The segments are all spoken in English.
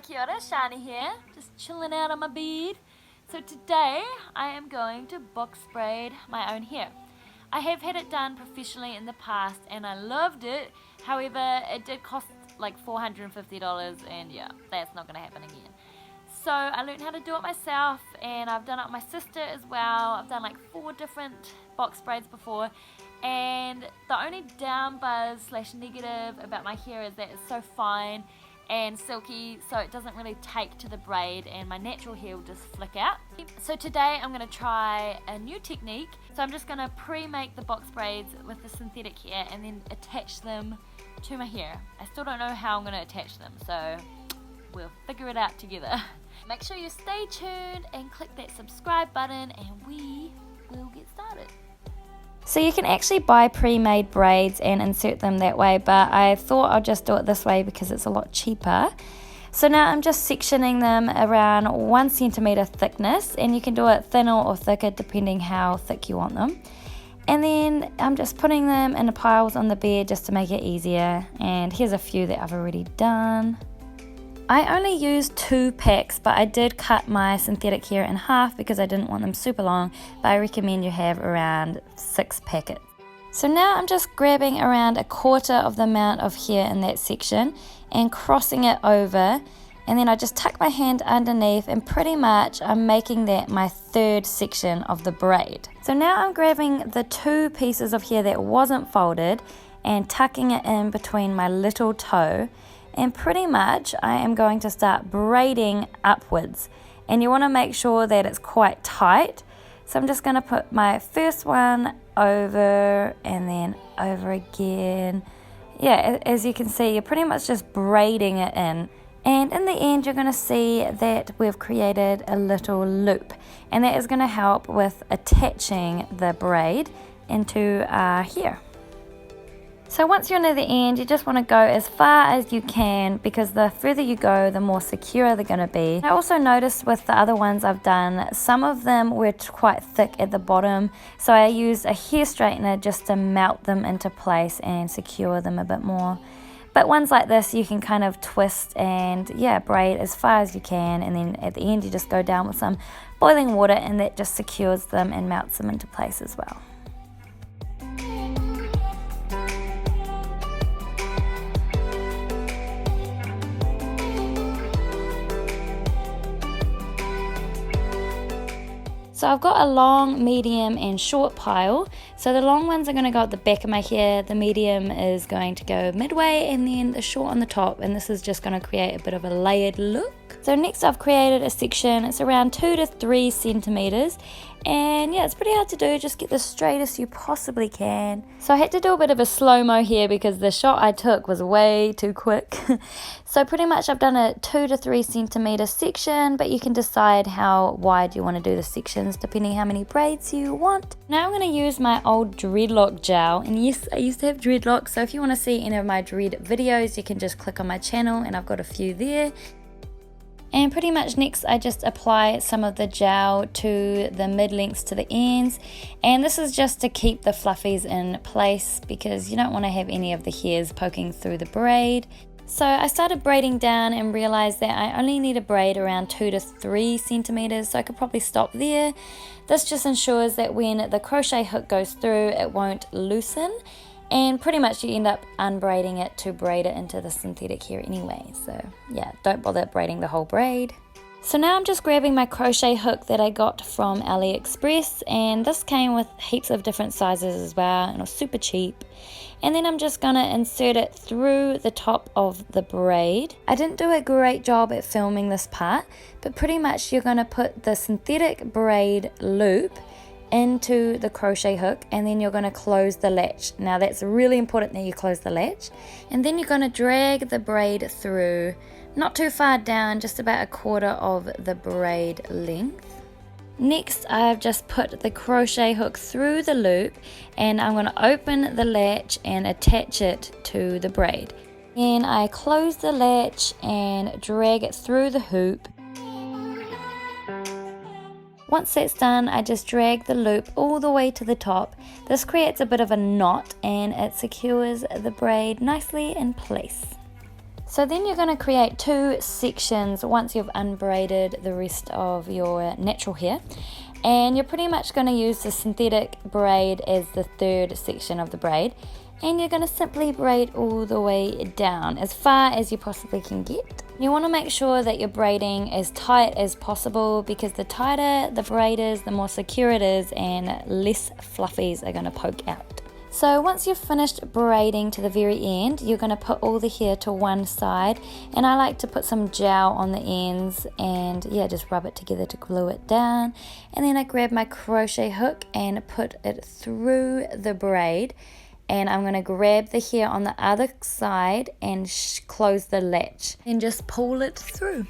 Kia ora, Shani here, just chilling out on my bed. So today I am going to box braid my own hair. I have had it done professionally in the past and I loved it. However, it did cost like $450 and yeah, that's not going to happen again. So I learned how to do it myself and I've done it with my sister as well. I've done like 4 different box braids before, and the only down buzz / negative about my hair is that it's so fine and silky, so it doesn't really take to the braid and my natural hair will just flick out. So today I'm going to try a new technique. So I'm just going to pre-make the box braids with the synthetic hair and then attach them to my hair. I still don't know how I'm going to attach them, so we'll figure it out together. Make sure you stay tuned and click that subscribe button and we will get started. So you can actually buy pre-made braids and insert them that way, but I thought I'll just do it this way because it's a lot cheaper. So now I'm just sectioning them around 1 centimeter thickness, and you can do it thinner or thicker depending how thick you want them. And then I'm just putting them in the piles on the bed just to make it easier, and here's a few that I've already done. I only used 2 packs, but I did cut my synthetic hair in half because I didn't want them super long, but I recommend you have around 6 packets. So now I'm just grabbing around 1/4 of the amount of hair in that section and crossing it over, and then I just tuck my hand underneath and pretty much I'm making that my 3rd section of the braid. So now I'm grabbing the 2 pieces of hair that wasn't folded and tucking it in between my little toe. And pretty much I am going to start braiding upwards, and you want to make sure that it's quite tight. So I'm just going to put my first one over and then over again. Yeah, as you can see, you're pretty much just braiding it in. And in the end, you're going to see that we've created a little loop, and that is going to help with attaching the braid into our hair. So once you're near the end, you just want to go as far as you can, because the further you go, the more secure they're going to be. I also noticed with the other ones I've done, some of them were quite thick at the bottom, so I used a hair straightener just to melt them into place and secure them a bit more. But ones like this, you can kind of twist and yeah, braid as far as you can, and then at the end you just go down with some boiling water and that just secures them and melts them into place as well. So I've got a long, medium and short pile. So the long ones are going to go at the back of my hair, the medium is going to go midway, and then the short on the top, and this is just going to create a bit of a layered look. So next I've created a section, it's around 2 to 3 centimeters, and yeah, it's pretty hard to do, just get the straightest you possibly can. So I had to do a bit of a slow-mo here because the shot I took was way too quick. So pretty much I've done a 2 to 3 centimeter section, but you can decide how wide you want to do the sections depending how many braids you want. Now I'm going to use my old dreadlock gel, and yes, I used to have dreadlocks, so if you want to see any of my dread videos, you can just click on my channel and I've got a few there. And pretty much next I just apply some of the gel to the mid-lengths to the ends, and this is just to keep the fluffies in place because you don't want to have any of the hairs poking through the braid. So I started braiding down and realized that I only need a braid around 2 to 3 centimeters, so I could probably stop there. This just ensures that when the crochet hook goes through, it won't loosen. And pretty much you end up unbraiding it to braid it into the synthetic hair anyway. So yeah, don't bother braiding the whole braid. So now I'm just grabbing my crochet hook that I got from AliExpress, and this came with heaps of different sizes as well, and it was super cheap. And then I'm just gonna insert it through the top of the braid. I didn't do a great job at filming this part, but pretty much you're gonna put the synthetic braid loop into the crochet hook, and then you're going to close the latch. Now that's really important that you close the latch, and then you're going to drag the braid through, not too far down, just about 1/4 of the braid length. Next I've just put the crochet hook through the loop, and I'm going to open the latch and attach it to the braid. Then I close the latch and drag it through the hoop. Once that's done, I just drag the loop all the way to the top. This creates a bit of a knot and it secures the braid nicely in place. So then you're going to create 2 sections once you've unbraided the rest of your natural hair. And you're pretty much going to use the synthetic braid as the 3rd section of the braid. And you're going to simply braid all the way down as far as you possibly can get. You want to make sure that your braiding is tight as possible, because the tighter the braid is, the more secure it is and less fluffies are going to poke out. So once you've finished braiding to the very end, you're going to put all the hair to one side, and I like to put some gel on the ends and just rub it together to glue it down. And then I grab my crochet hook and put it through the braid, and I'm going to grab the hair on the other side and close the latch and just pull it through.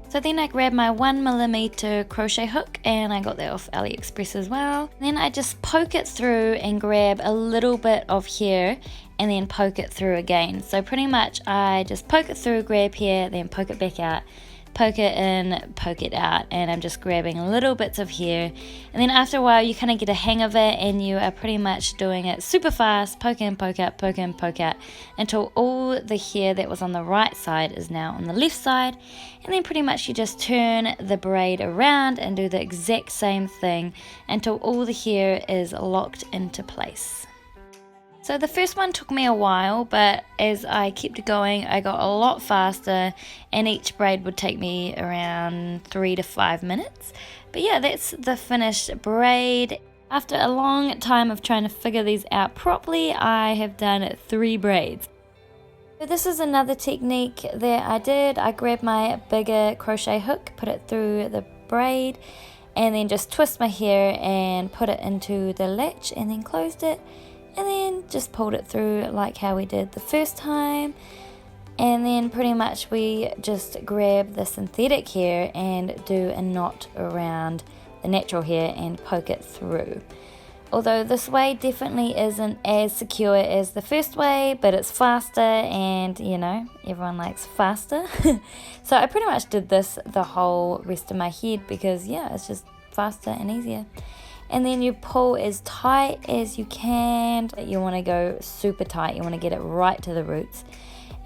So then I grab my 1mm crochet hook, and I got that off AliExpress as well. Then I just poke it through and grab a little bit of hair and then poke it through again. So pretty much I just poke it through, grab hair, then poke it back out, poke it in, poke it out, and I'm just grabbing little bits of hair. And then after a while you kind of get a hang of it, and you are pretty much doing it super fast, poke in, poke out, poke in, poke out, until all the hair that was on the right side is now on the left side. And then pretty much you just turn the braid around and do the exact same thing until all the hair is locked into place. So the first one took me a while, but as I kept going I got a lot faster, and each braid would take me around 3 to 5 minutes. But yeah, that's the finished braid. After a long time of trying to figure these out properly, I have done 3 braids. So this is another technique that I did. I grabbed my bigger crochet hook, put it through the braid, and then just twist my hair and put it into the latch, and then closed it. And then just pulled it through like how we did the first time. And then pretty much we just grab the synthetic hair and do a knot around the natural hair and poke it through. Although this way definitely isn't as secure as the first way, but it's faster, and everyone likes faster. So I pretty much did this the whole rest of my head because it's just faster and easier. And then you pull as tight as you can. You want to go super tight. You want to get it right to the roots.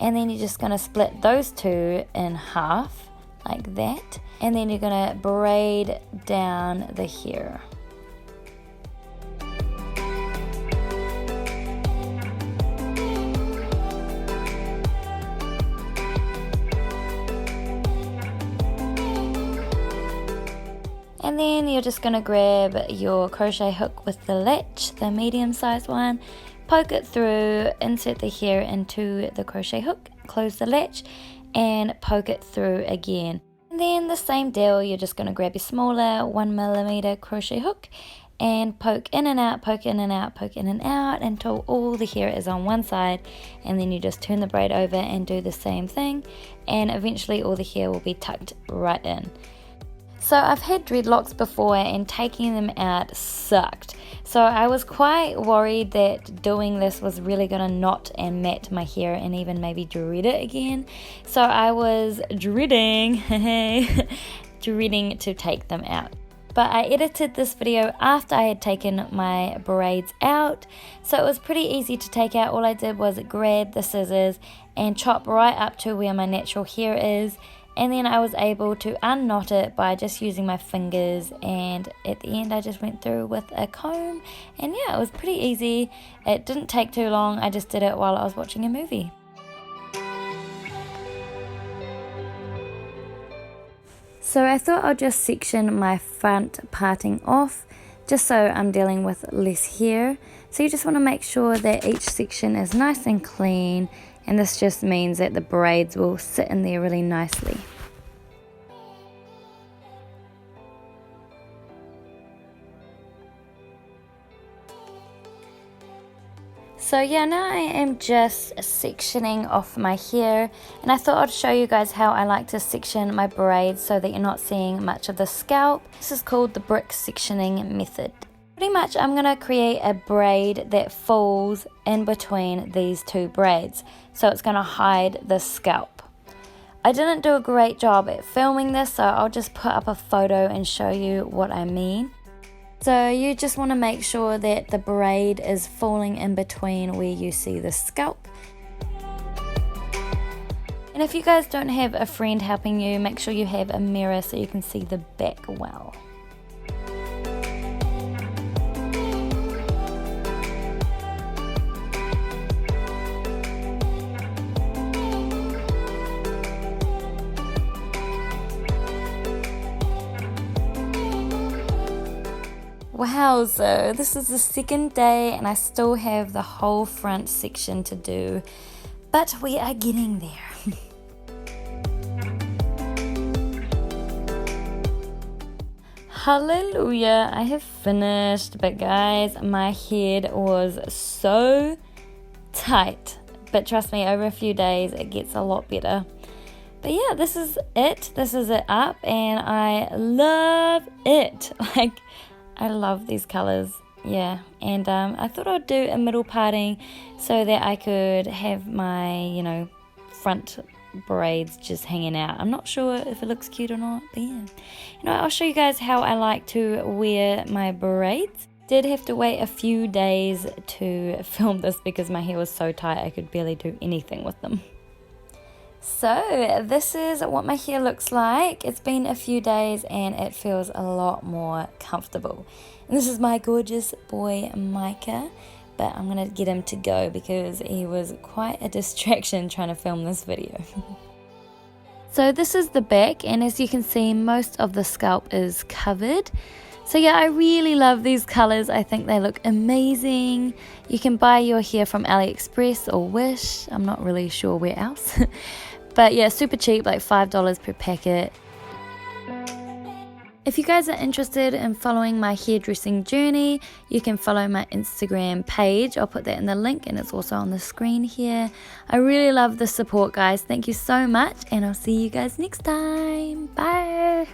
And then you're just going to split those 2 in half like that. And then you're going to braid down the hair. And then you're just going to grab your crochet hook with the latch, the medium sized one, poke it through, insert the hair into the crochet hook, close the latch, and poke it through again. And then the same deal, you're just going to grab your smaller 1mm crochet hook and poke in and out, poke in and out, poke in and out until all the hair is on one side. And then you just turn the braid over and do the same thing, and eventually all the hair will be tucked right in. So I've had dreadlocks before, and taking them out sucked. So I was quite worried that doing this was really going to knot and mat my hair and even maybe dread it again. So I was dreading to take them out. But I edited this video after I had taken my braids out, so it was pretty easy to take out. All I did was grab the scissors and chop right up to where my natural hair is. And then I was able to unknot it by just using my fingers, and at the end I just went through with a comb, and it was pretty easy. It didn't take too long. I just did it while I was watching a movie. So I thought I'll just section my front parting off, just so I'm dealing with less hair. So you just want to make sure that each section is nice and clean, and this just means that the braids will sit in there really nicely. So now I am just sectioning off my hair, and I thought I'd show you guys how I like to section my braids so that you're not seeing much of the scalp. This is called the brick sectioning method. Pretty much I'm going to create a braid that falls in between these 2 braids, so it's going to hide the scalp. I didn't do a great job at filming this, so I'll just put up a photo and show you what I mean. So you just want to make sure that the braid is falling in between where you see the scalp. And if you guys don't have a friend helping you, make sure you have a mirror so you can see the back well. Wow, so this is the second day and I still have the whole front section to do, but we are getting there. Hallelujah, I have finished, but guys, my head was so tight, but trust me, over a few days it gets a lot better. But yeah, this is it up, and I love it. Like, I love these colors, yeah. And I thought I'd do a middle parting so that I could have my, front braids just hanging out. I'm not sure if it looks cute or not, but yeah. I'll show you guys how I like to wear my braids. Did have to wait a few days to film this because my hair was so tight I could barely do anything with them. So this is what my hair looks like. It's been a few days and it feels a lot more comfortable. And this is my gorgeous boy Micah, but I'm gonna get him to go because he was quite a distraction trying to film this video. So this is the back, and as you can see, most of the scalp is covered. So yeah, I really love these colors. I think they look amazing. You can buy your hair from AliExpress or Wish. I'm not really sure where else. But yeah, super cheap, like $5 per packet. If you guys are interested in following my hairdressing journey, you can follow my Instagram page. I'll put that in the link and it's also on the screen here. I really love the support, guys. Thank you so much, and I'll see you guys next time. Bye.